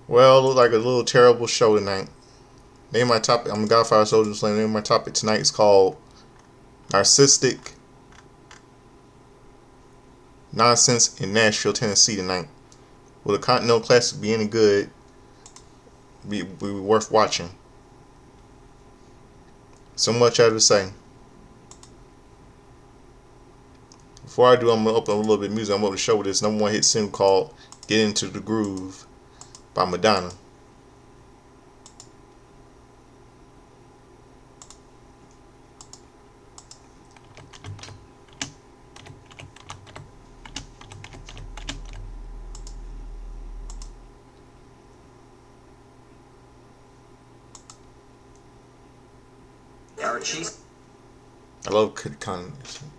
Well, it looked like a little terrible show tonight. Name my topic. I'm a Godfather Soldier Slam. Name my topic tonight is called Narcissistic Nonsense in Nashville, Tennessee tonight. Will the Continental Classic be any good? Be worth watching? So much I have to say. Before I do, I'm gonna open a little bit of music. I'm going to show this number one hit single called "Get Into the Groove" by Madonna. I love Continental.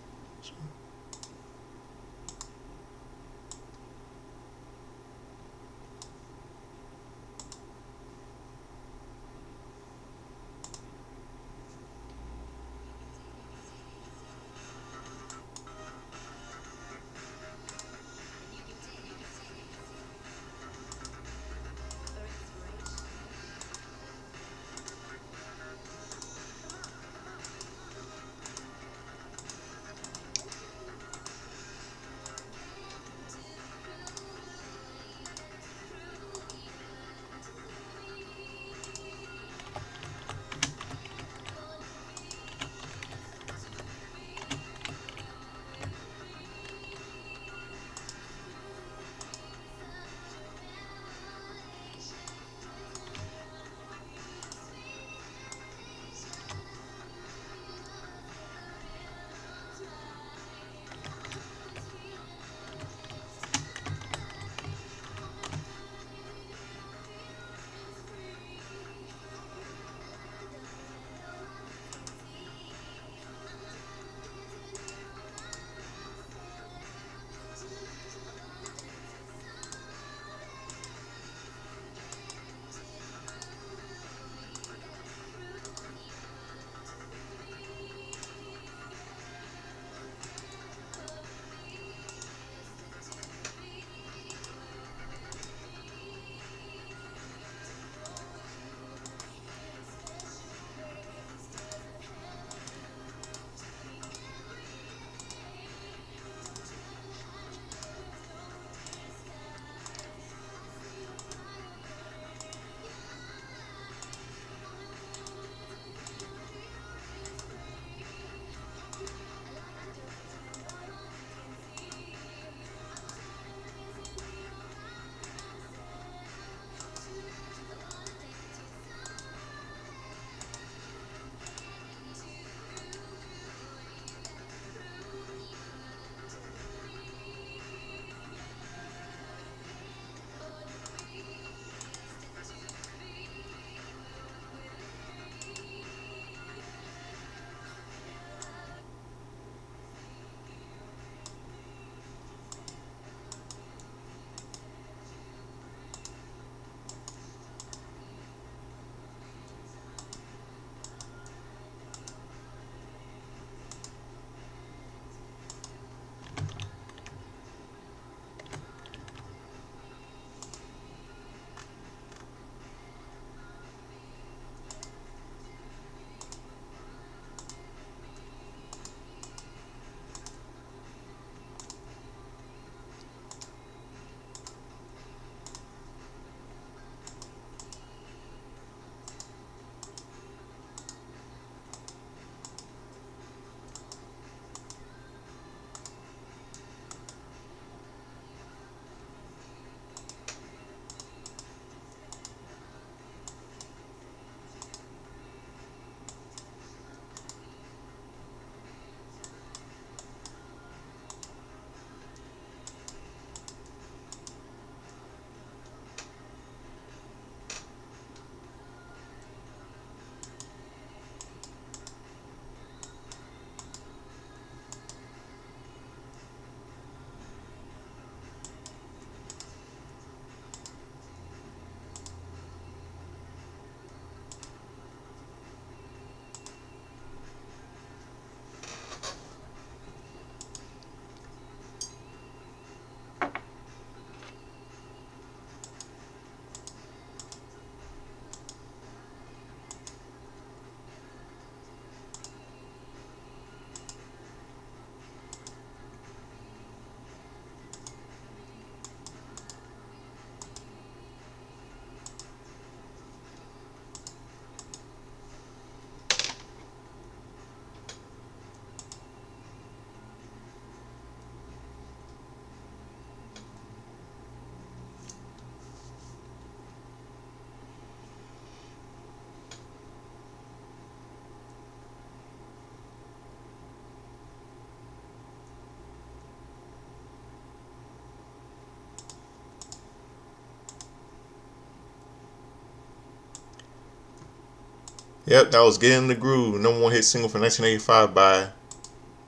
Yep, that was "Get in the Groove," number one hit single from 1985 by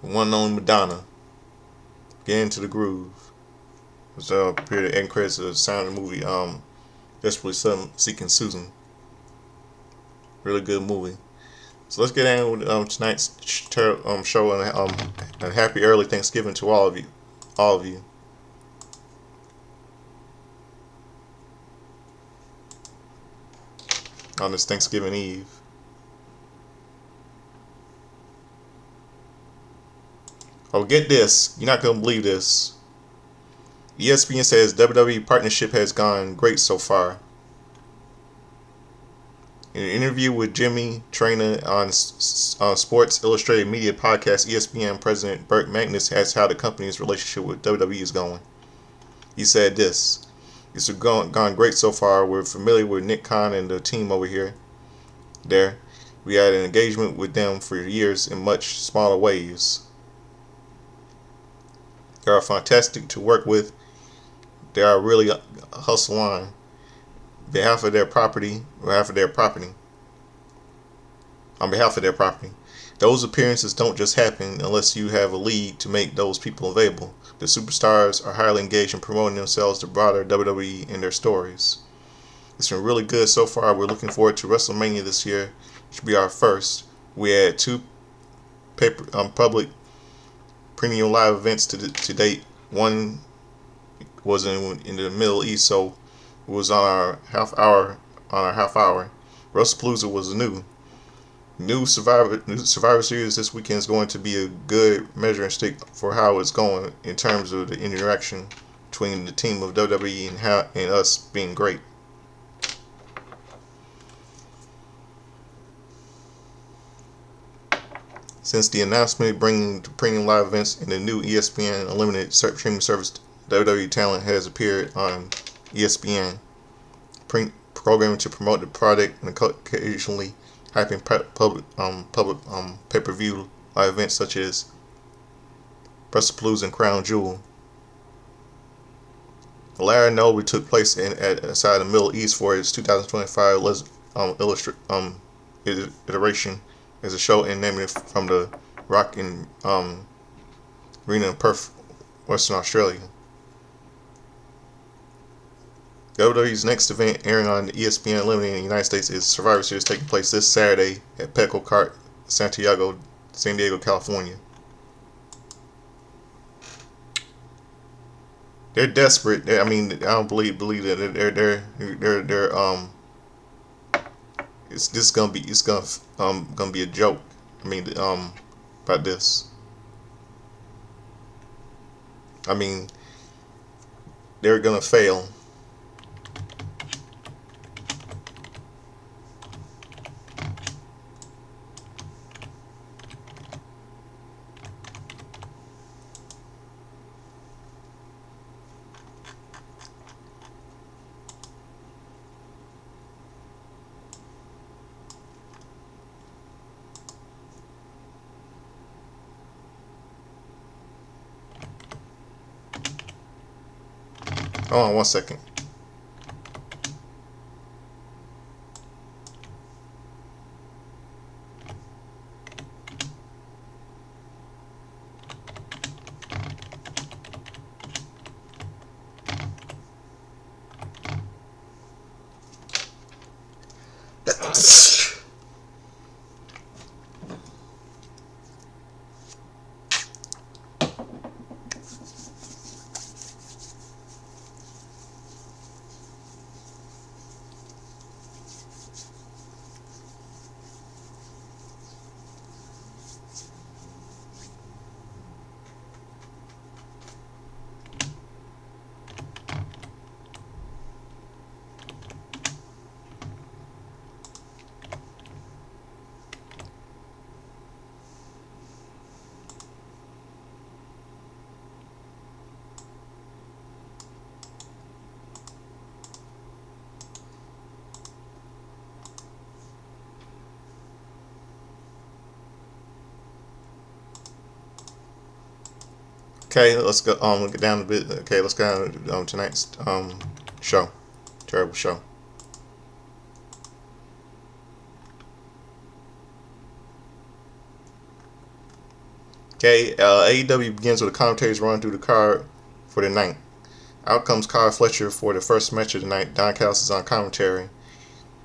the one known Madonna. Get into the groove. It was appeared at end credits of the sound of the movie Desperately Seeking Susan. Really good movie. So let's get in with tonight's show, and happy early Thanksgiving to all of you. All of you. On this Thanksgiving Eve. Oh, get this. You're not going to believe this. ESPN says WWE partnership has gone great so far. In an interview with Jimmy Trainer on Sports Illustrated Media podcast, ESPN President Burt Magnus asked how the company's relationship with WWE is going. He said this: "It's gone great so far. We're familiar with Nick Khan and the team over here. There, we had an engagement with them for years in much smaller ways. They are fantastic to work with. They are really a hustle on behalf of their property, on behalf of their property. Those appearances don't just happen unless you have a league to make those people available. The superstars are highly engaged in promoting themselves to broader WWE and their stories. It's been really good so far. We're looking forward to WrestleMania this year. It should be our first. We had two public premium live events to date. One was in the Middle East, so it was on our half hour. WrestlePalooza was new. New Survivor Series this weekend is going to be a good measuring stick for how it's going in terms of the interaction between the team of WWE and us being great. Since the announcement bringing the premium live events and the new ESPN Unlimited streaming service, WWE talent has appeared on ESPN programming to promote the product and occasionally hyping public pay-per-view live events such as WrestlePalooza and Crown Jewel. Larry Noble took place outside the Middle East for its 2025 iteration as a show and named it from the Rock in Arena in Perth, Western Australia. WWE's next event airing on ESPN Unlimited in the United States is Survivor Series, taking place this Saturday at Petco Kart, San Diego, California. They're desperate. I don't believe that they're it's gonna be a joke. About this. They're gonna fail. Hold on 1 second. Okay, let's go. Get down a bit. Okay, let's go down tonight's show. Terrible show. Okay, AEW begins with the commentators run through the card for the night. Out comes Kyle Fletcher for the first match of the night. Don Callis is on commentary.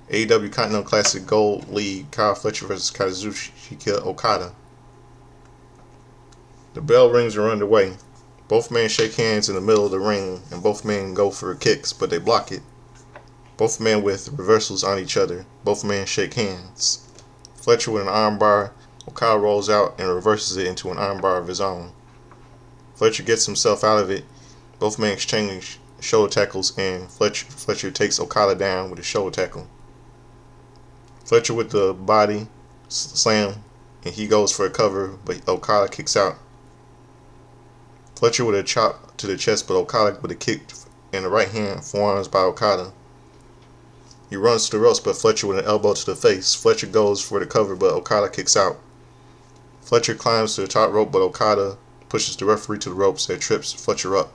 AEW Continental Classic Gold League, Kyle Fletcher versus Kazuchika Okada. The bell rings are underway. Both men shake hands in the middle of the ring, and both men go for kicks, but they block it. Both men with reversals on each other. Both men shake hands. Fletcher with an armbar. Okada rolls out and reverses it into an armbar of his own. Fletcher gets himself out of it. Both men exchange shoulder tackles, and Fletcher takes Okada down with a shoulder tackle. Fletcher with the body slam, and he goes for a cover, but Okada kicks out. Fletcher with a chop to the chest, but Okada with a kick in the right hand, forearms by Okada. He runs to the ropes, but Fletcher with an elbow to the face. Fletcher goes for the cover, but Okada kicks out. Fletcher climbs to the top rope, but Okada pushes the referee to the ropes and trips Fletcher up.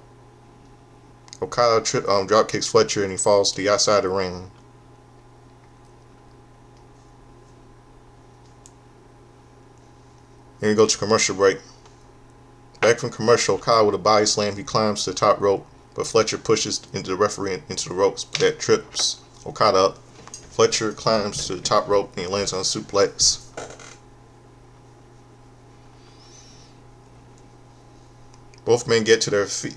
Okada drop kicks Fletcher, and he falls to the outside of the ring. Then we go to commercial break. Back from commercial, Okada with a body slam, he climbs to the top rope, but Fletcher pushes into the referee into the ropes, but that trips Okada up. Fletcher climbs to the top rope and he lands on a suplex. Both men get to their feet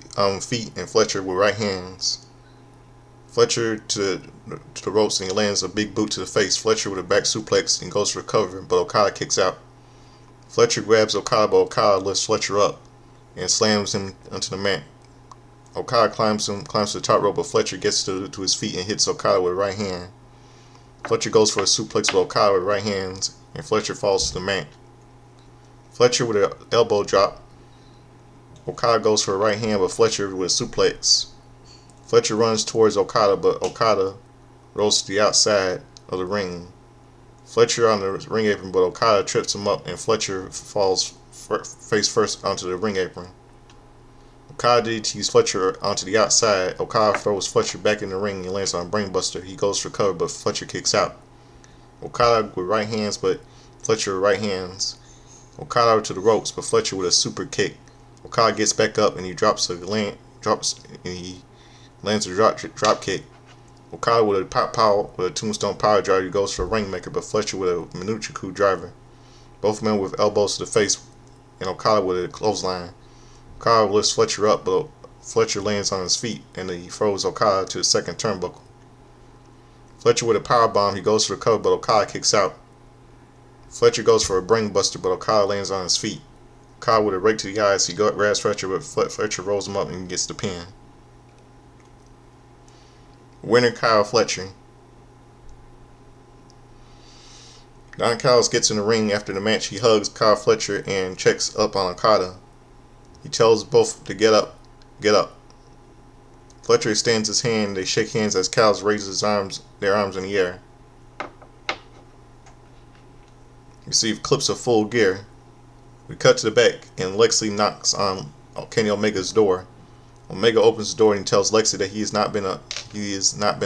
and Fletcher with right hands. Fletcher to the ropes and he lands a big boot to the face. Fletcher with a back suplex and goes for a cover, but Okada kicks out. Fletcher grabs Okada, but Okada lifts Fletcher up and slams him onto the mat. Okada climbs to the top rope, but Fletcher gets to his feet and hits Okada with a right hand. Fletcher goes for a suplex with Okada with right hands, and Fletcher falls to the mat. Fletcher with an elbow drop. Okada goes for a right hand, but Fletcher with a suplex. Fletcher runs towards Okada, but Okada rolls to the outside of the ring. Fletcher on the ring apron, but Okada trips him up, and Fletcher falls face first onto the ring apron. Okada DDTs Fletcher onto the outside. Okada throws Fletcher back in the ring and lands on a brainbuster. He goes for cover, but Fletcher kicks out. Okada with right hands, but Fletcher with right hands. Okada to the ropes, but Fletcher with a super kick. Okada gets back up and he lands a drop kick. Okada with a tombstone power driver. He goes for a rainmaker, but Fletcher with a Minuchiku driver. Both men with elbows to the face, and Okada with a clothesline. Okada lifts Fletcher up, but Fletcher lands on his feet, and he throws Okada to the second turnbuckle. Fletcher with a powerbomb, he goes for the cover, but Okada kicks out. Fletcher goes for a brainbuster, but Okada lands on his feet. Okada with a rake to the eyes, he grabs Fletcher, but Fletcher rolls him up and gets the pin. Winner Kyle Fletcher. Don Callis gets in the ring after the match. He hugs Kyle Fletcher and checks up on Okada. He tells both to get up. Fletcher extends his hand. They shake hands as Callis raises their arms in the air. You see clips of Full Gear. We cut to the back, and Lexi knocks on Kenny Omega's door. Omega opens the door and tells Lexi that he has not been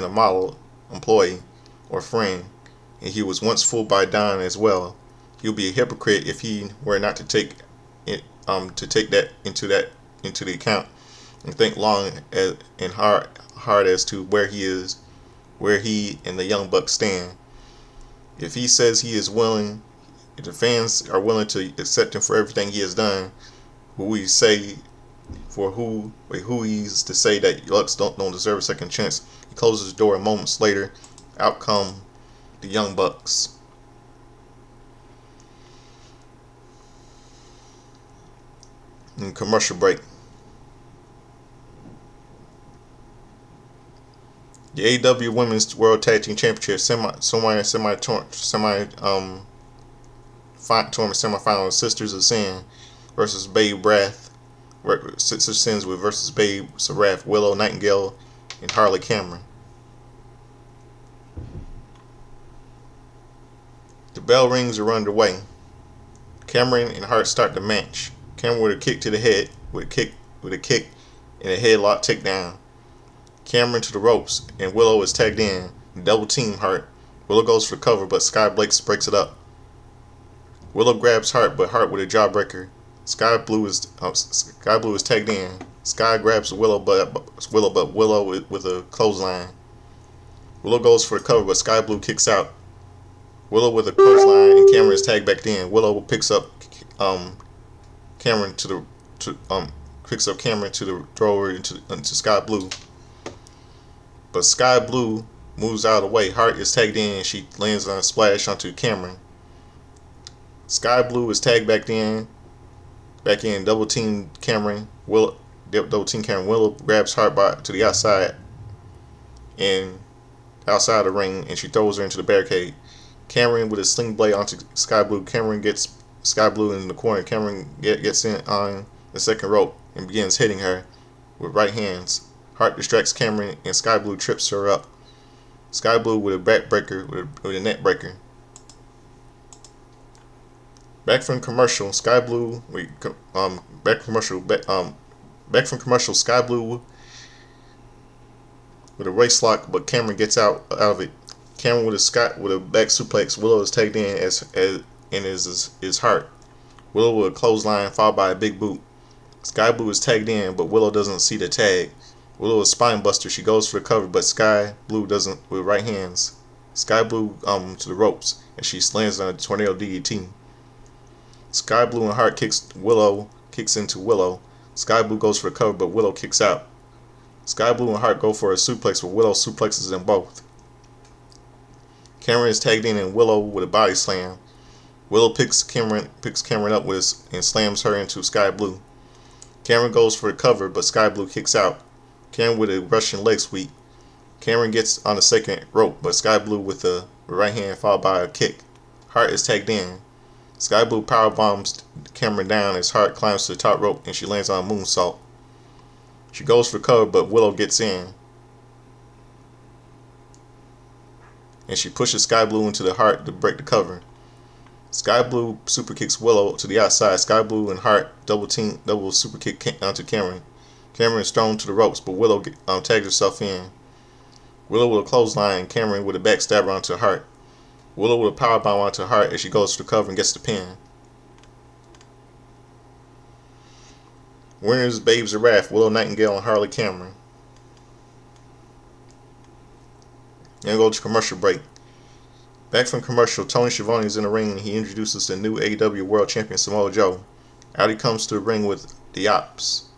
a model, employee, or friend, and he was once fooled by Don as well. He would be a hypocrite if he were not to take that into the account and think long and hard as to where he and the Young Bucks stand. If he says he is willing, if the fans are willing to accept him for everything he has done, will we say for who he's to say that Lux don't deserve a second chance? He closes the door, and moments later, out come the Young Bucks. And commercial break. The AEW Women's World Tag Team Championship semifinal Sisters of Sin versus Babe Wrath. Sisters of Sin versus Babe Wrath, Willow Nightingale, and Harley Cameron. The bell rings are underway. Cameron and Hart start the match. Cameron with a kick to the head, with a kick and a headlock takedown. Cameron to the ropes, and Willow is tagged in. Double team Hart. Willow goes for cover, but Sky Blakes breaks it up. Willow grabs Hart, but Hart with a jawbreaker Sky Blue is tagged in. Sky grabs but Willow with a clothesline. Willow goes for the cover, but Sky Blue kicks out. Willow with a clothesline, and Cameron is tagged back in. Willow picks up Cameron to the throw her into Sky Blue, but Sky Blue moves out of the way. Hart is tagged in, and she lands on a splash onto Cameron. Sky Blue is tagged back in. Double team Cameron. Willow grabs Hart to the outside the ring, and she throws her into the barricade. Cameron with a sling blade onto Sky Blue. Cameron gets Sky Blue in the corner. Cameron gets in on the second rope and begins hitting her with right hands. Hart distracts Cameron, and Sky Blue trips her up. Sky Blue with a backbreaker with a neck breaker. Back from commercial, Sky Blue. Back from commercial, Sky Blue with a waist lock, but Cameron gets out of it. Cameron with a back suplex. Willow is tagged in is Hart. Willow with a clothesline followed by a big boot. Sky Blue is tagged in, but Willow doesn't see the tag. Willow is spine buster. She goes for the cover, but Sky Blue doesn't with right hands. Sky Blue to the ropes, and she lands on a tornado DDT. Sky Blue and Hart kicks into Willow. Sky Blue goes for the cover, but Willow kicks out. Sky Blue and Hart go for a suplex, but Willow suplexes them both. Cameron is tagged in, and Willow with a body slam. Willow picks Cameron up and slams her into Sky Blue. Cameron goes for the cover, but Sky Blue kicks out. Cameron with a Russian leg sweep. Cameron gets on the second rope, but Sky Blue with a right hand followed by a kick. Hart is tagged in. Sky Blue power bombs Cameron down as Hart climbs to the top rope, and she lands on a moonsault. She goes for cover, but Willow gets in, and she pushes Sky Blue into the Hart to break the cover. Sky Blue super kicks Willow to the outside. Sky Blue and Hart double super kick onto Cameron. Cameron is thrown to the ropes, but Willow tags herself in. Willow with a clothesline, Cameron with a backstabber onto Hart. Willow with a powerbomb onto Hart as she goes to the cover and gets the pin. Winners, Babes of Wrath, Willow Nightingale and Harley Cameron. Then go to commercial break. Back from commercial, Tony Schiavone is in the ring and he introduces the new AEW World Champion Samoa Joe. Out he comes to the ring with the Ops.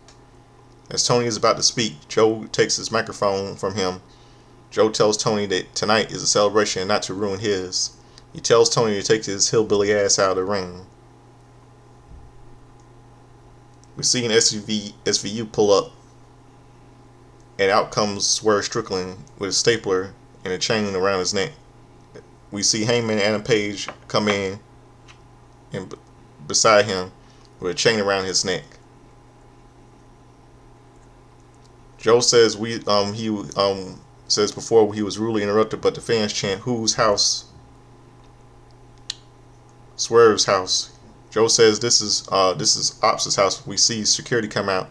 As Tony is about to speak, Joe takes his microphone from him. Joe tells Tony that tonight is a celebration and not to ruin his. He tells Tony to take his hillbilly ass out of the ring. We see an SVU pull up, and out comes Swerve Strickland with a stapler and a chain around his neck. We see Heyman and Adam Page come in and beside him with a chain around his neck. Joe says says before he was rudely interrupted, but the fans chant, "Whose house?" Swerve's house. Joe says this is Ops' house. We see security come out.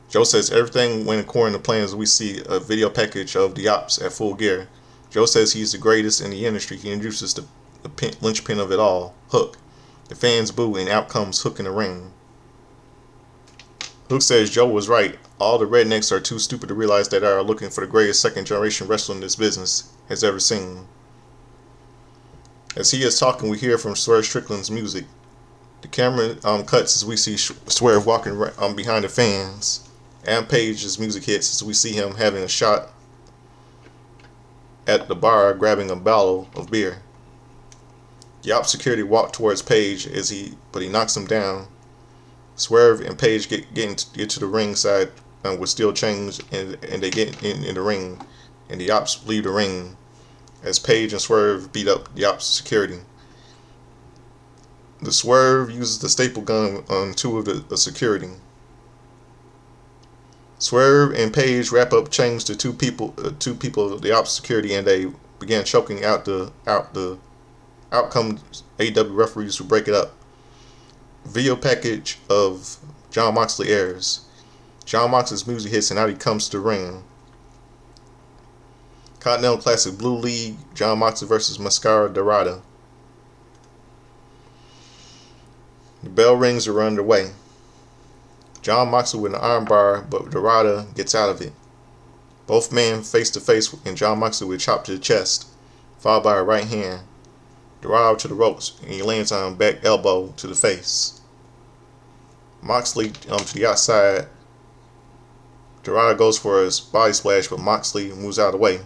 Joe says everything went according to plans. We see a video package of the Ops at full gear. Joe says he's the greatest in the industry. He introduces the linchpin of it all, Hook. The fans boo, and out comes Hook in the ring. Hook says Joe was right. All the rednecks are too stupid to realize that they are looking for the greatest second-generation wrestler this business has ever seen. As he is talking, we hear from Swerve Strickland's music. The camera cuts as we see Swerve walking behind the fans. Adam Page's music hits as we see him having a shot at the bar, grabbing a bottle of beer. The Ops security walk towards Page but he knocks him down. Swerve and Page get to the ring side with steel chains, and they get in the ring, and the Ops leave the ring as Page and Swerve beat up the Ops security. The Swerve uses the staple gun on two of the security. Swerve and Page wrap up chains to two people of the Ops security, and they begin choking out outcome AEW referees who break it up. Video package of Jon Moxley airs. Jon Moxley's music hits, and out he comes to the ring. Continental Classic Blue League, Jon Moxley versus Mascara Dorada. bell rings are underway. Jon Moxley with an armbar, but Dorada gets out of it. Both men face to face, and Jon Moxley with a chop to the chest, followed by a right hand. Dorada to the ropes, and he lands on a back elbow to the face. Moxley to the outside. Dorada goes for a body splash, but Moxley moves out of the way.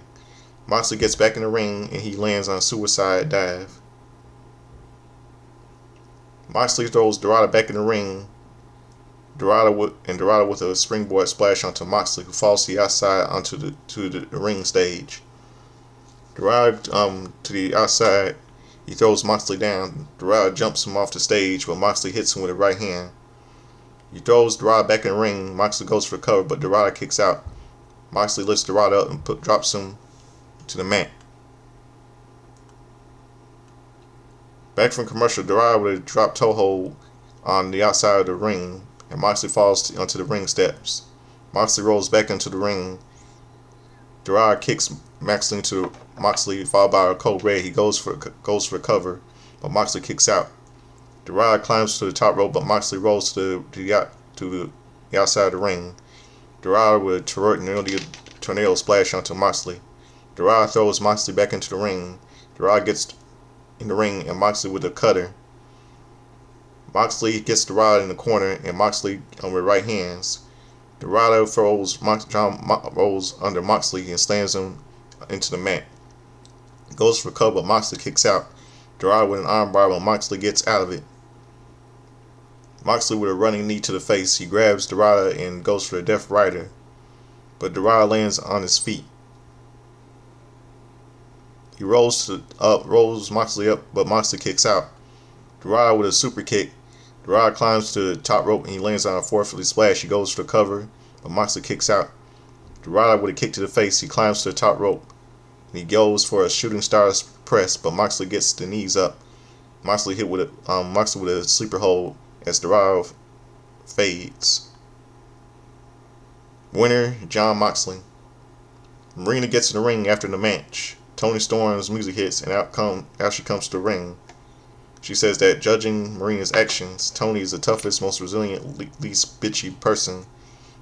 Moxley gets back in the ring, and he lands on a suicide dive. Moxley throws Dorada back in the ring. Dorada with a springboard splash onto Moxley, who falls to the outside onto the ring stage. Dorada to the outside, he throws Moxley down. Dorada jumps him off the stage, but Moxley hits him with a right hand. He throws Dorada back in the ring. Moxley goes for the cover, but Dorada kicks out. Moxley lifts Dorada up and drops him to the mat. Back from commercial, Dorada with a drop toe hold on the outside of the ring, and Moxley falls onto the ring steps. Moxley rolls back into the ring. Dorada kicks Moxley followed by a cold red. He goes for the cover, but Moxley kicks out. Dorada climbs to the top rope, but Moxley rolls to the outside of the ring. Dorada with a tornado splash onto Moxley. Dorada throws Moxley back into the ring. Dorada gets in the ring, and Moxley with a cutter. Moxley gets Dorada in the corner, and Moxley with right hands. Dorada rolls under Moxley and slams him into the mat. Goes for the cover, but Moxley kicks out. Dorada with an armbar, but Moxley gets out of it. Moxley with a running knee to the face. He grabs Dorada and goes for the Death Rider, but Dorada lands on his feet. He rolls Moxley up, but Moxley kicks out. Dorada with a super kick. Dorada climbs to the top rope and he lands on a 450 splash. He goes for the cover, but Moxley kicks out. Dorada with a kick to the face. He climbs to the top rope and he goes for a shooting star press, but Moxley gets the knees up. Moxley hit with a sleeper hold as Dorada fades. Winner, Jon Moxley. Marina gets in the ring after the match. Toni Storm's music hits, and out she comes to the ring. She says that judging Marina's actions, Toni is the toughest, most resilient, least bitchy person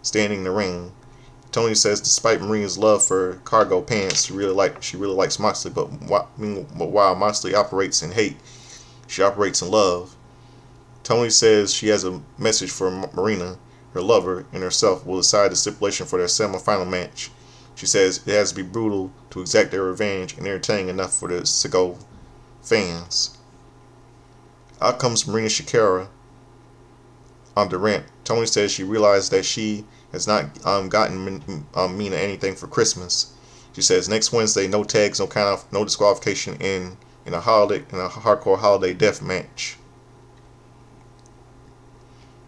standing in the ring. Toni says despite Marina's love for cargo pants, she really likes Moxley, but while Moxley operates in hate, she operates in love. Toni says she has a message for Marina. Her lover and herself will decide the stipulation for their semi-final match. She says it has to be brutal to exact their revenge and entertaining enough for the sicko fans. Out comes Marina Shakira on the ramp. Toni says she realized that she has not gotten Mina anything for Christmas. She says next Wednesday, no tags, no disqualification in a hardcore holiday death match.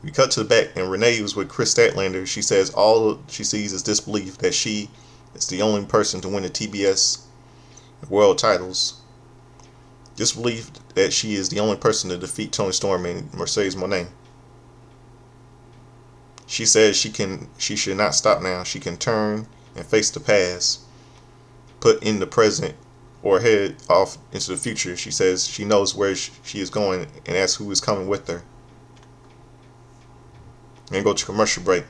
We cut to the back, and Renee was with Chris Statlander. She says all she sees is disbelief that she is the only person to win the TBS world titles. Disbelief that she is the only person to defeat Toni Storm and Mercedes Moné. She says she should not stop now. She can turn and face the past, put in the present, or head off into the future. She says she knows where she is going and asks who is coming with her. And go to commercial break.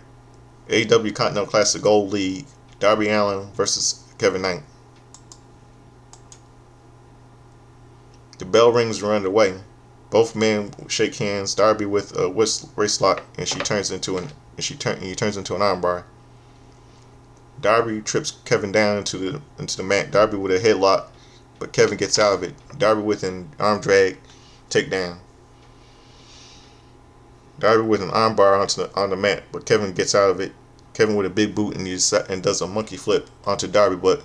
AEW Continental Classic Gold League. Darby Allin versus Kevin Knight. The bell rings are underway. Both men shake hands. Darby with a waist lock, and he turns into an armbar. Darby trips Kevin down into the mat. Darby with a headlock, but Kevin gets out of it. Darby with an arm drag takedown. Darby with an armbar on the mat, but Kevin gets out of it. Kevin with a big boot and does a monkey flip onto Darby, but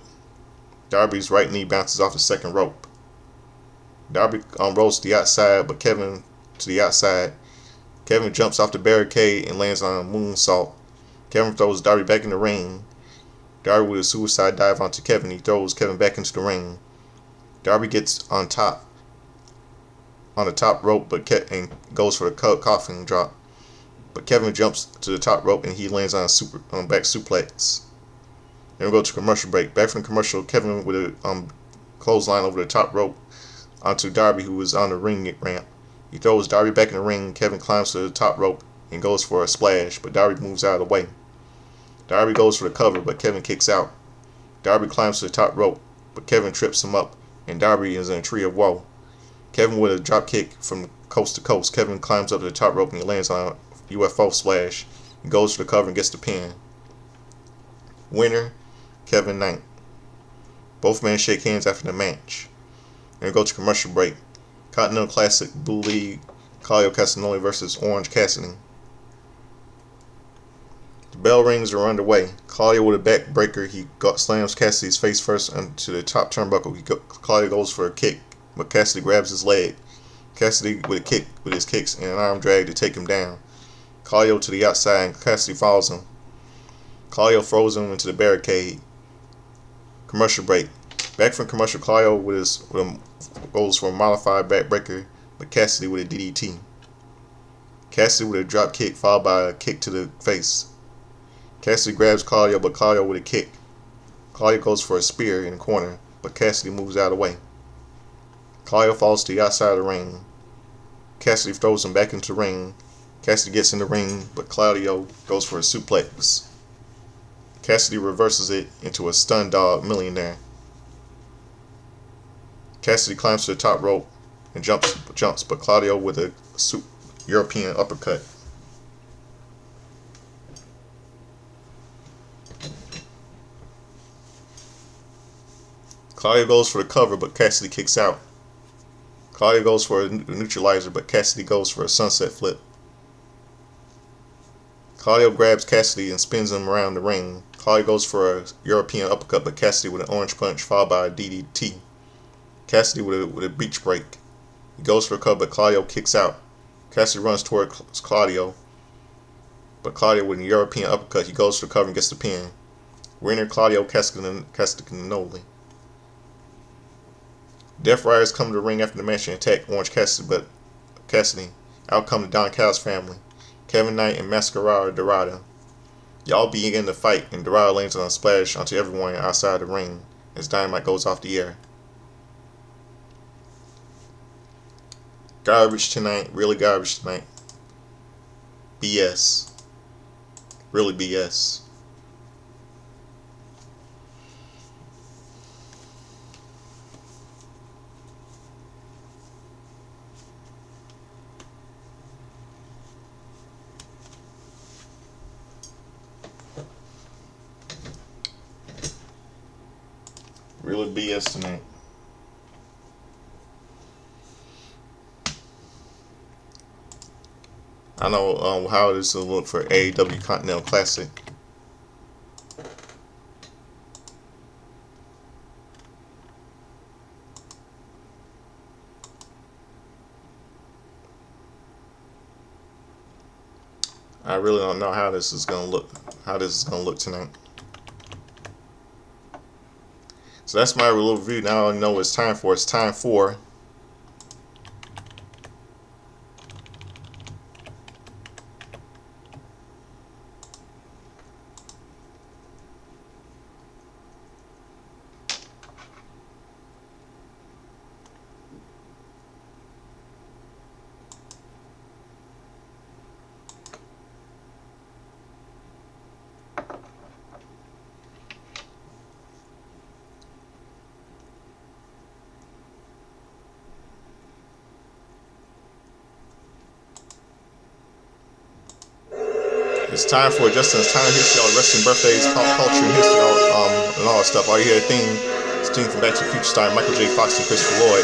Darby's right knee bounces off the second rope. Darby rolls to the outside, but Kevin to the outside. Kevin jumps off the barricade and lands on a moonsault. Kevin throws Darby back in the ring. Darby with a suicide dive onto Kevin. He throws Kevin back into the ring. Darby gets on the top rope, and goes for the coffin drop. But Kevin jumps to the top rope and he lands on a back suplex. Then we go to commercial break. Back from commercial, Kevin with a clothesline over the top rope onto Darby, who was on the ring ramp. He throws Darby back in the ring. Kevin climbs to the top rope and goes for a splash, but Darby moves out of the way. Darby goes for the cover, but Kevin kicks out. Darby climbs to the top rope, but Kevin trips him up, and Darby is in a tree of woe. Kevin with a drop kick from coast to coast. Kevin climbs up to the top rope and he lands on a UFO splash. He goes for the cover and gets the pin. Winner, Kevin Knight. Both men shake hands after the match. And we go to commercial break. Continental Classic, Blue League, Claudio Castagnoli versus Orange Cassidy. The bell rings are underway. Claudio with a backbreaker. He slams Cassidy's face first onto the top turnbuckle. Claudio goes for a kick, but Cassidy grabs his leg. Cassidy with a kick with his kicks and an arm drag to take him down. Claudio to the outside and Cassidy follows him. Claudio throws him into the barricade. Commercial break. Back from commercial, Claudio goes for a modified backbreaker, but Cassidy with a DDT. Cassidy with a drop kick followed by a kick to the face. Cassidy grabs Claudio, but Claudio with a kick. Claudio goes for a spear in the corner, but Cassidy moves out of the way. Claudio falls to the outside of the ring. Cassidy throws him back into the ring. Cassidy gets in the ring, but Claudio goes for a suplex. Cassidy reverses it into a stun dog millionaire. Cassidy climbs to the top rope and jumps, but Claudio with a European uppercut. Claudio goes for the cover, but Cassidy kicks out. Claudio goes for a neutralizer, but Cassidy goes for a sunset flip. Claudio grabs Cassidy and spins him around the ring. Claudio goes for a European uppercut, but Cassidy with an orange punch followed by a DDT. Cassidy with a beach break. He goes for a cover, but Claudio kicks out. Cassidy runs towards Claudio, but Claudio with a European uppercut. He goes for the cover and gets the pin. Winner, Claudio Castagnoli. Death Riders come to the ring after the match and attack Orange Cassidy, but out come the Don Callis family. Kevin Knight and Mascarada Dorada. Y'all begin the fight, and Dorada lands on a splash onto everyone outside the ring as Dynamite goes off the air. Garbage tonight, really garbage tonight. BS. Really BS. Really BS tonight. I know how this will look for AEW Continental Classic. I really don't know how this is gonna look. Tonight. So that's my little review. Now I know what it's time for. It's time for It's time for Justin's time history, all wrestling birthdays, pop culture, and history, and all that stuff. All you hear a theme from Back to the Future star Michael J. Fox and Christopher Lloyd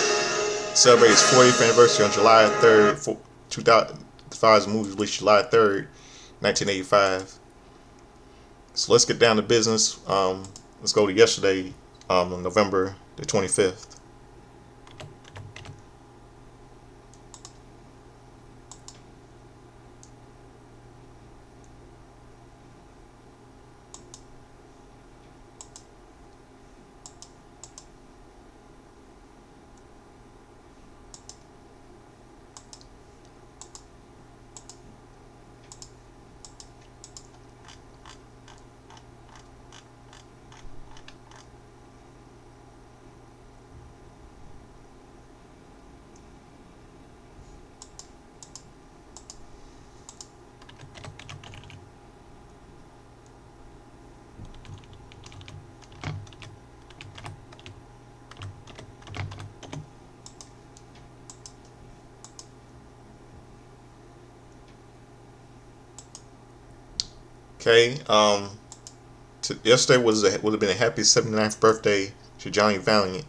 celebrate his 40th anniversary on July 3rd, 2005. The movie released July 3rd, 1985. So let's get down to business. Let's go to yesterday, November the 25th. Okay. Yesterday would have been a happy 79th birthday to Johnny Valiant.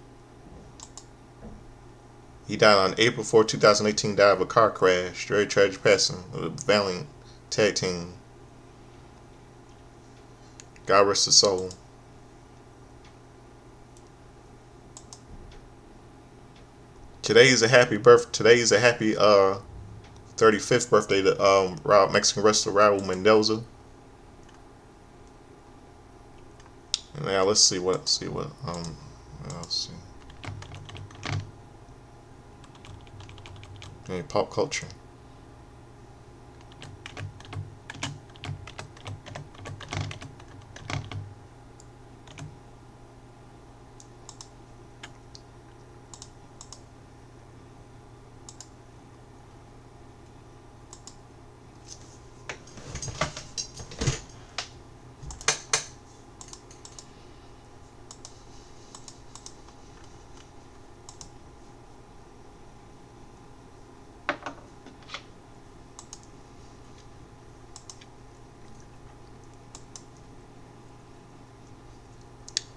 He died on April 4, 2018. Died of a car crash. Very tragic passing of the Valiant tag team. God rest his soul. Today's a happy 35th birthday to Mexican wrestler Raul Mendoza. And now let's see what let's see. Any pop culture.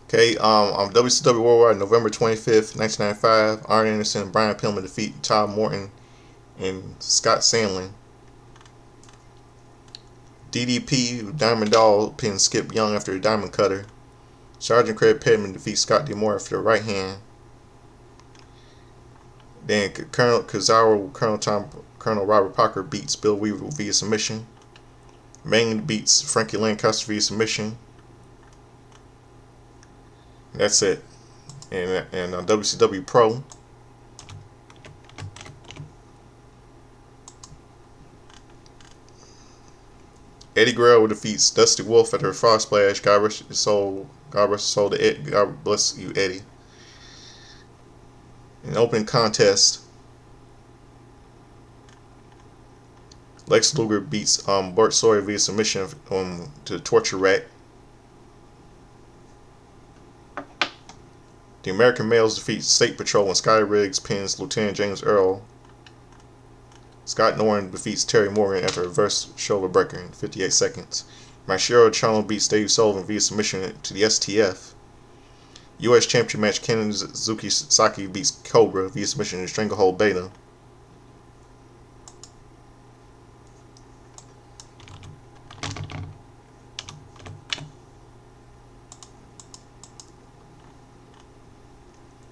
Okay, on WCW Worldwide, November 25th, 1995, Arn Anderson and Brian Pillman defeat Todd Morton and Scott Sandlin. DDP, Diamond Doll, pins Skip Young after a diamond cutter. Sergeant Craig Pittman defeats Scott D'Amore after a right hand. Then Colonel Cesaro, Colonel Robert Parker beats Bill Weaver via submission. Meng beats Frankie Lancaster via submission. That's it. And on WCW Pro, Eddie Guerrero defeats Dusty Wolf after a frog splash. God rest his soul. God rest his soul to Ed. God bless you, Eddie. In an opening contest, Lex Luger beats Bart Sawyer via submission to the torture rack. The American Males defeat State Patrol when Scotty Riggs pins Lieutenant James Earl. Scott Norton defeats Terry Morgan after a reverse shoulder breaker in 58 seconds. Masahiro Chono beats Dave Sullivan via submission to the STF. U.S. Championship match, Ken Suzuki Saki beats Cobra via submission to Stranglehold Beta.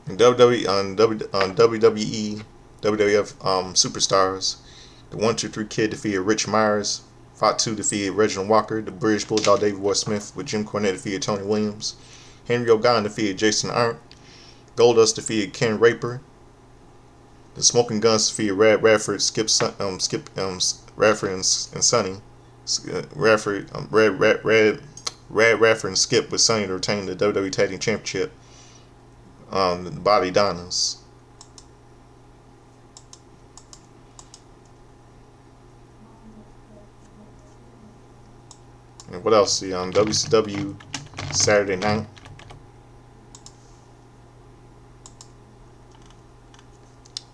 On WWE, WWF Superstars, the 1-2-3 Kid defeated Rich Myers. Fatu defeated Reginald Walker. The British Bulldog Davey Boy Smith with Jim Cornette defeated Tony Williams. Henry Ogan defeated Jason Arndt. Goldust defeated Ken Raper. The Smoking Guns defeated Radford, Radford and Sonny. Radford, Radford and Skip with Sonny to retain the WWE Tag Team Championship. The Body Donnas. And what else? See on WCW Saturday night.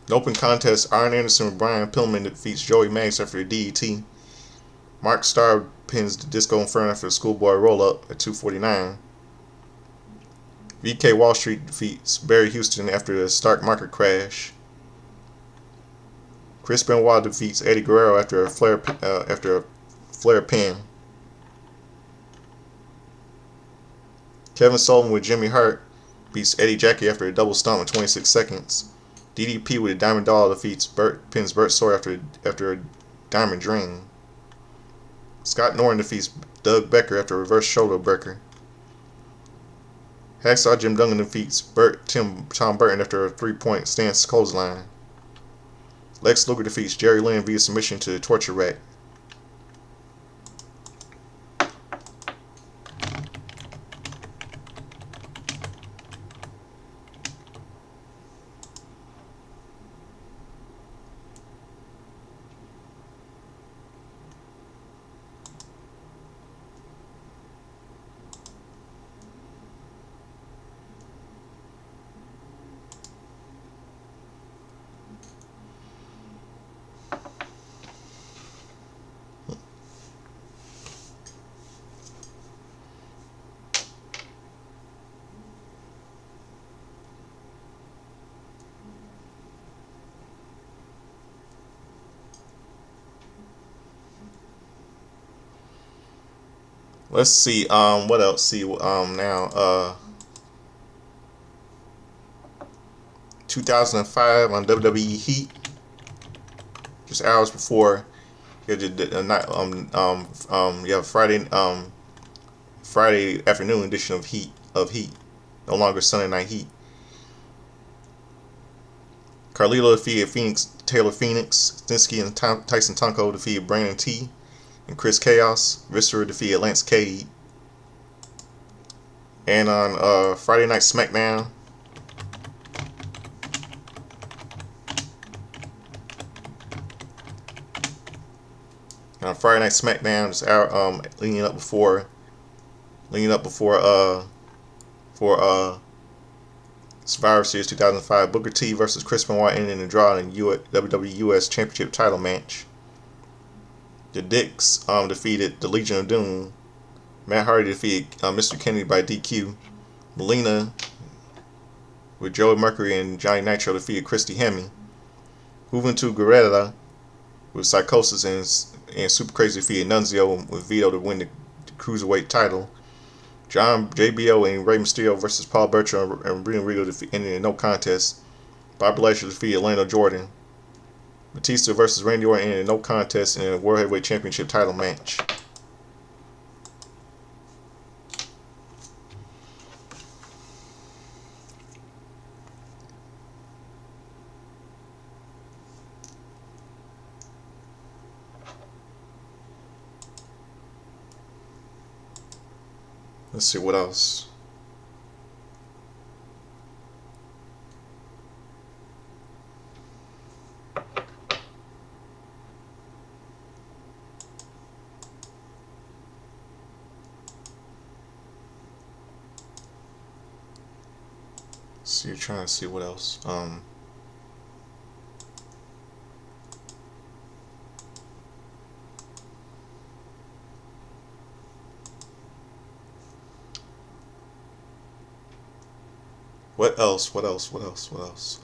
An open contest, Arn Anderson with Brian Pillman defeats Joey Maggs after a DDT. Mark Starr pins the Disco Inferno after a schoolboy roll-up at 2:49. VK Wall Street defeats Barry Houston after the Stark Market crash. Chris Benoit defeats Eddie Guerrero after a flare pin. Kevin Sullivan with Jimmy Hart beats Eddie Jackie after a double stomp in 26 seconds. DDP with a Diamond Doll pins Bert Sawyer after a Diamond Dream. Scott Norton defeats Doug Becker after a reverse shoulder breaker. Hacksaw Jim Duggan defeats Tom Burton after a 3-point stance clothesline. Lex Luger defeats Jerry Lynn via submission to the torture rack. Let's see. What else? See. Now. 2005 on WWE Heat. Just hours before. You had the night. You have Friday afternoon edition of Heat. No longer Sunday Night Heat. Carlito defeated Taylor Phoenix. Snitsky and Tyson Tunko defeated Brandon T. and Chris Chaos. Viscera defeated Lance Cade. And on Friday Night SmackDown, just leading up before for Survivor Series 2005, Booker T versus Chris Benoit ended in a draw in the WWE US Championship title match. The Dicks defeated the Legion of Doom. Matt Hardy defeated Mr. Kennedy by DQ. Melina with Joey Mercury and Johnny Nitro defeated Christy Hemme. Juventud Guerrera with Psychosis and Super Crazy defeated Nunzio with Vito to win the Cruiserweight title. JBO and Rey Mysterio versus Paul Bertrand and Reno Regal ended in no contest. Bobby Lashley defeated Lando Jordan. Batista versus Randy Orton ended in no contest in a World Heavyweight Championship title match. Let's see what else. So you're trying to see what else. What else?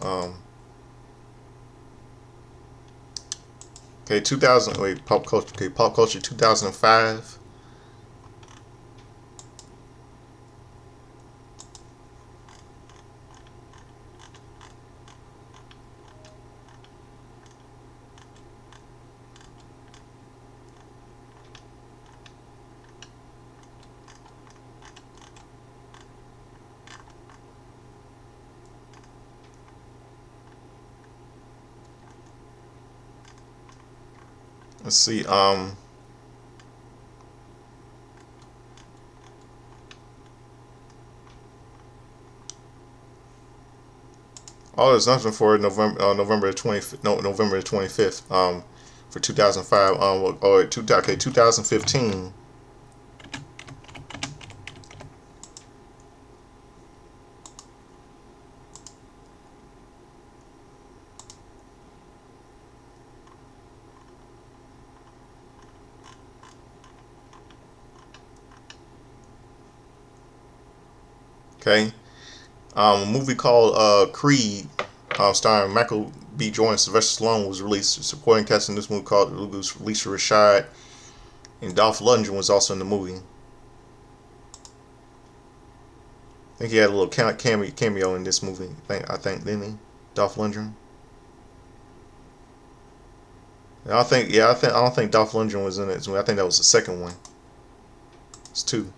Okay, 2000. Wait, pop culture. Okay, pop culture 2005. Let's see. Oh, there's nothing for November the 20th. No, November the 25th. For 2005. Or 2015. Okay. A movie called Creed, starring Michael B. Jordan and Sylvester Stallone, was released. Supporting cast in this movie called Lisa Rashad, and Dolph Lundgren was also in the movie. I think he had a little cameo in this movie. I think, didn't he? Dolph Lundgren. I don't think Dolph Lundgren was in it. I think that was the second one. It's two.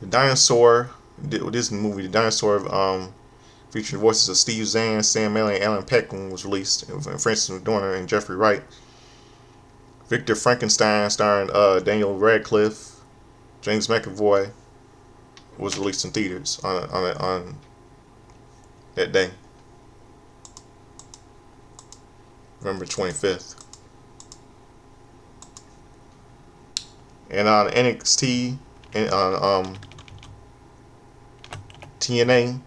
The Dinosaur. This movie, The Dinosaur, featuring the voices of Steve Zahn, Sam Maley, and Alan Peck, was released. Francis McDormand and Jeffrey Wright. Victor Frankenstein, starring Daniel Radcliffe, James McAvoy, was released in theaters on that day, November 25th. And on NXT and on TNA.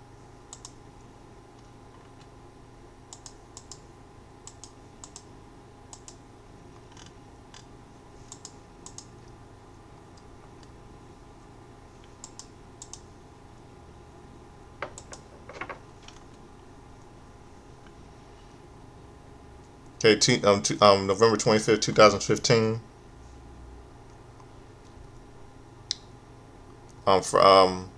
Okay, November 25th, 2015. For on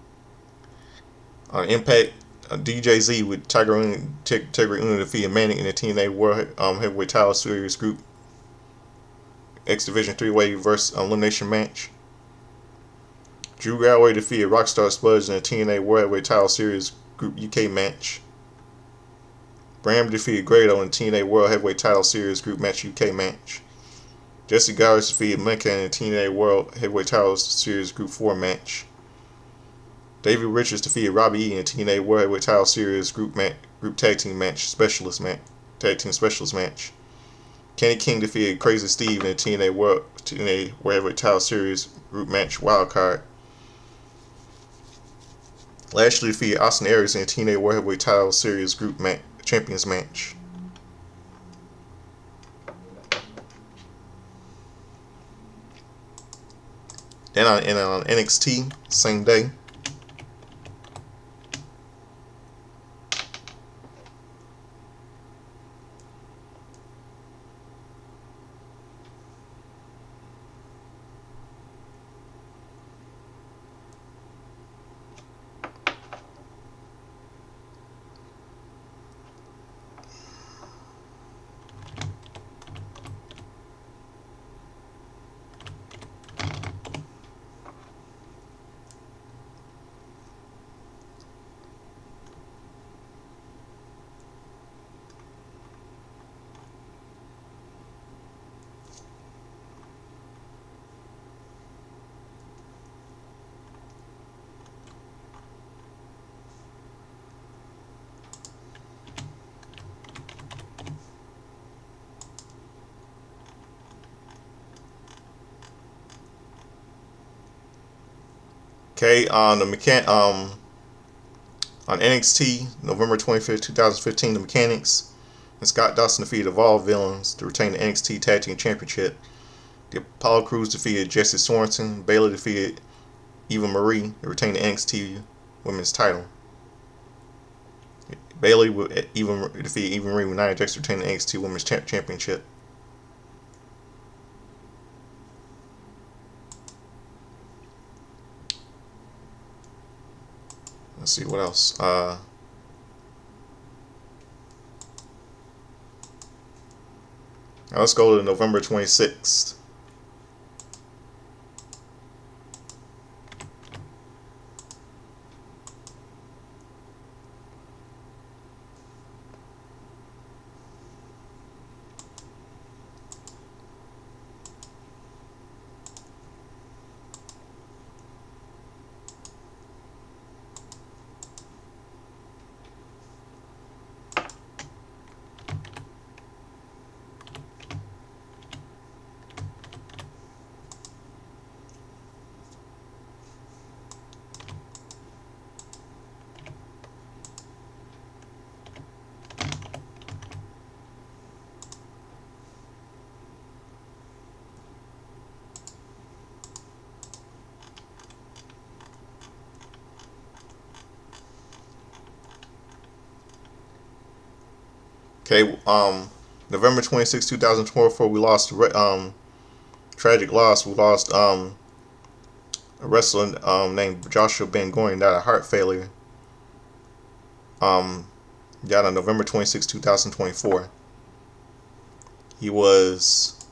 Impact, DJZ with Tiger Uno defeated Manic in the TNA World Heavyweight Title Series Group X Division 3-Way versus Elimination match. Drew Galloway defeated Rockstar Spudge in the TNA World Heavyweight Title Series Group UK match. Bram defeated Grado in the TNA World Heavyweight Title Series Group Match UK match. Jesse Gowers defeated Mecca in the TNA World Heavyweight Title Series Group 4 match. David Richards defeated Robbie E in the TNA World Heavyweight Title Series Group Tag Team match, Tag Team Specialist match. Kenny King defeated Crazy Steve in the TNA World Heavyweight Title Series Group match Wildcard. Lashley defeated Austin Aries in the TNA World Heavyweight Title Series Group Champions match. Then on NXT, same day. Okay, on NXT, November 25th, 2015, the Mechanics and Scott Dawson defeated Evolve Villains to retain the NXT Tag Team Championship. The Apollo Crews defeated Jesse Sorensen. Baylor defeated Eva Marie to retain the NXT Women's title. Bayley defeated Eva Marie with Nia Jax to retain the NXT Women's Championship. Let's see what else. Now let's go to November 26th. Okay, November 26, 2024, we lost tragic loss. We lost a wrestler named Joshua Ben Goring, died of heart failure. Died on November 26, 2024. He was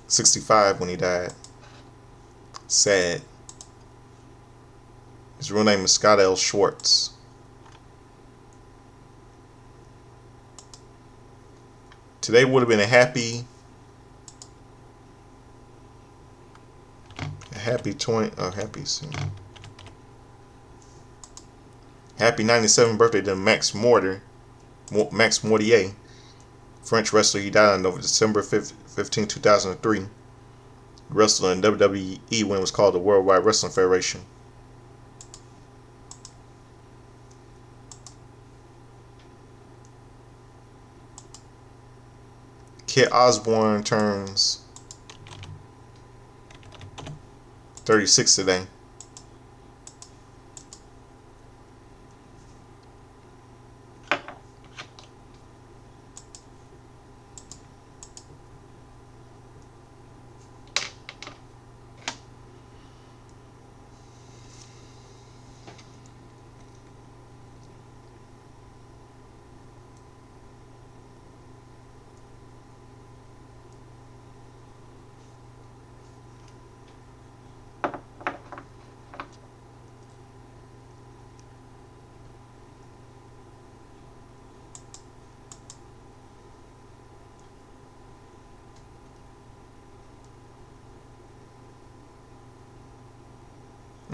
65 when he died. Sad. His real name is Scott L. Schwartz. Today would have been a happy 97th birthday to Max Mortier, French wrestler. He died on December 15, 2003. He wrestled in WWE when it was called the Worldwide Wrestling Federation. Kit Osborne turns 36 today.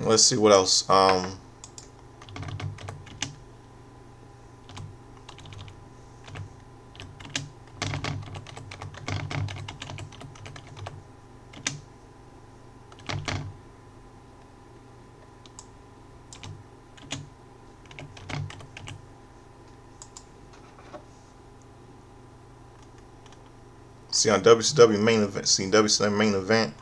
Let's see what else. See on WCW main event. See WCW main event.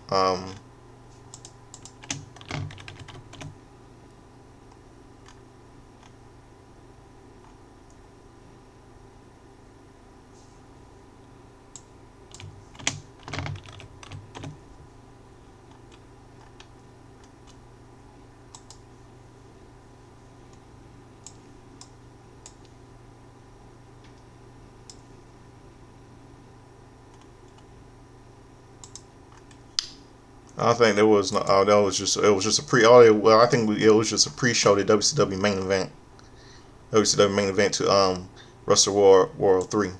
I think there was no. That was just. It was just a pre. Oh, well, I think it was just a pre-show to WCW main event. WCW main event to Wrestle World 3,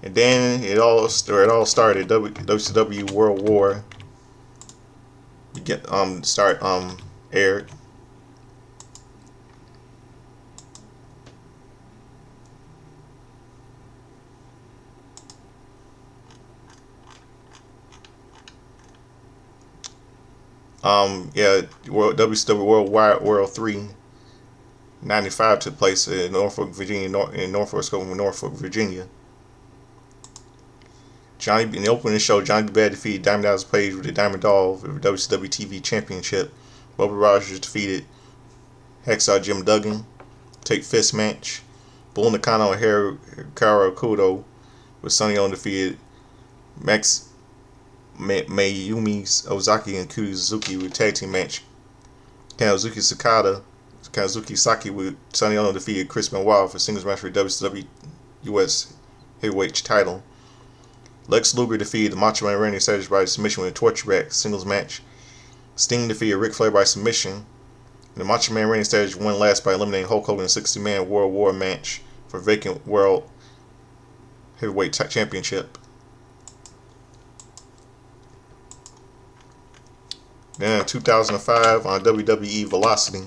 and then it all started. WCW World War. Start aired. Yeah, WCW World 3 95 took place in Norfolk, Virginia, in Norfolk, Virginia. In the opening show, Johnny B. Bad defeated Diamond Dallas Page with the Diamond Doll for the WCW TV Championship. Bubba Rogers defeated Hacksaw Jim Duggan. Take fist match. Bull Nakano and Hikaru Kudo with Sonny Onoo defeated Max Mayumi Ozaki and Kyu Suzuki with tag team match. Kazuki Saki with Sonny Onoo defeated Chris Benoit for singles match for WCW US Heavyweight title. Lex Luger defeated the Macho Man Randy Savage by submission with a torture rack singles match. Sting defeated Ric Flair by submission. The Macho Man Randy Savage won last by eliminating Hulk Hogan in a 60-man World War match for vacant World Heavyweight Championship. Then in 2005 on WWE Velocity,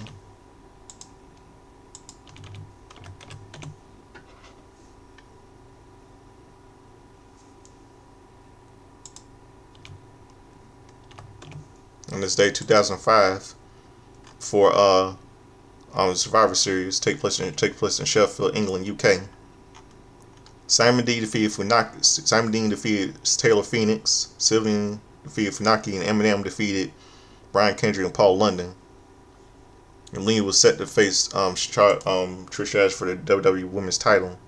on this day 2005 for the Survivor Series take place in Sheffield, England, UK. Simon Dean defeated Taylor Phoenix. Sylvian defeated Funaki, and Eminem defeated Brian Kendrick and Paul London. And Lee was set to face Trish Stratus for the WWE Women's title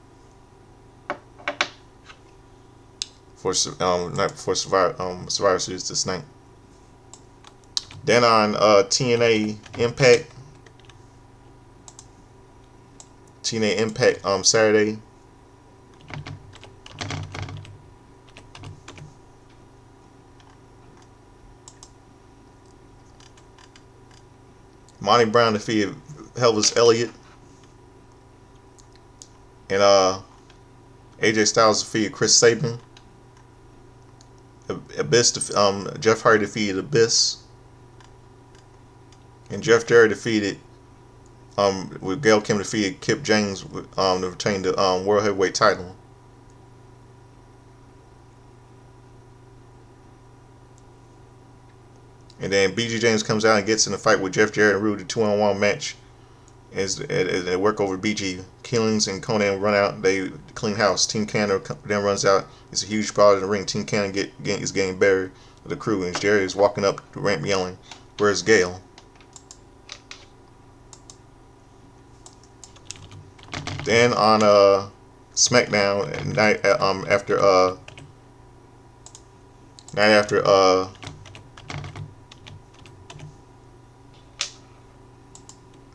for Survivor Series this night. Then on TNA Impact Saturday. Monty Brown defeated Elvis Elliott, and AJ Styles defeated Chris Sabin. Jeff Hardy defeated Abyss, and Jeff Jarrett defeated with Gail Kim defeated Kip James to retain the World Heavyweight title. And then BG James comes out and gets in a fight with Jeff Jarrett and Rude, a 2-on-1 match. As they work over BG. Killings and Conan run out. They clean house. Team Canada then runs out. It's a huge brawl in the ring. Team Canada is getting buried with the crew. And Jarrett is walking up the ramp yelling, "Where's Gail?" Then on SmackDown night after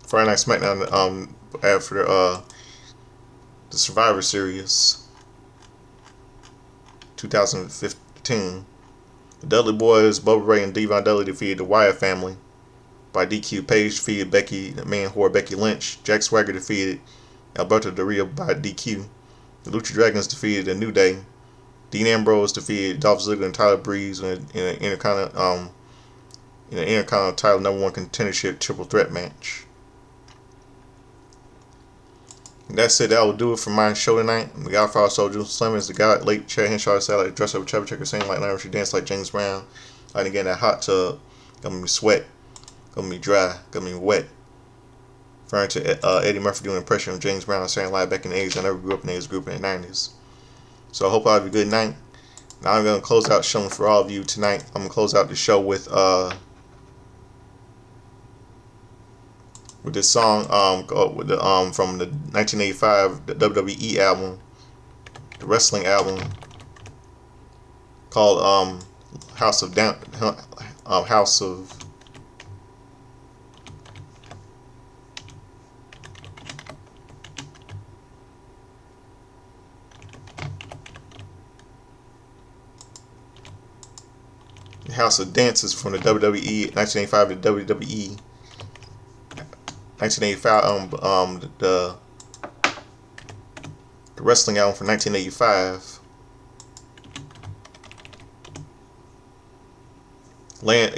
Friday Night SmackDown after the Survivor Series 2015. The Dudley Boys, Bubba Ray and Devon Dudley defeated the Wyatt family by DQ. Paige defeated the man whore Becky Lynch. Jack Swagger defeated Alberto Del Rio by DQ. The Lucha Dragons defeated the New Day. Dean Ambrose defeated Dolph Ziggler and Tyler Breeze in an in the Intercontinental title #1 contendership triple threat match. And that's it. That will do it for my show tonight. The Godfather Soldier Slim is the guy late Chad Henshaw salad dress up with Trevor Checker singing like Larry, she dance like James Brown. Like again that hot tub, gonna be sweat, gonna be dry, gonna be wet. Referring to Eddie Murphy doing an impression of James Brown saying like back in the 80s. I never grew up in the 80s, grew up in the 90s. So I hope I have a good night. Now I'm gonna close out the show for all of you tonight. I'm gonna close out the show with this song with the from the 1985 the WWE album, the wrestling album called House of House of Dances from the WWE 1985 to WWE 1985 the wrestling album from 1985. Land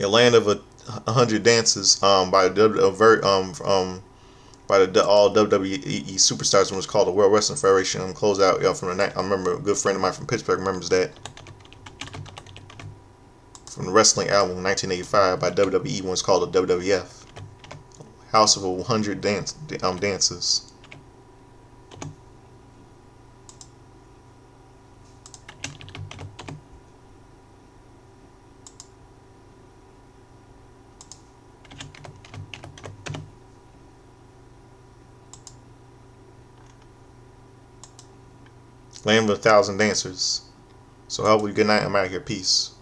Land of 100 Dances by the all WWE superstars, when it was called the World Wrestling Federation. Close out from the night. I remember a good friend of mine from Pittsburgh remembers that from the wrestling album 1985 by WWE, when it's called the WWF House of 100 Dances. Land of 1,000 Dancers. So, hopefully, good night. I'm out of here. Peace.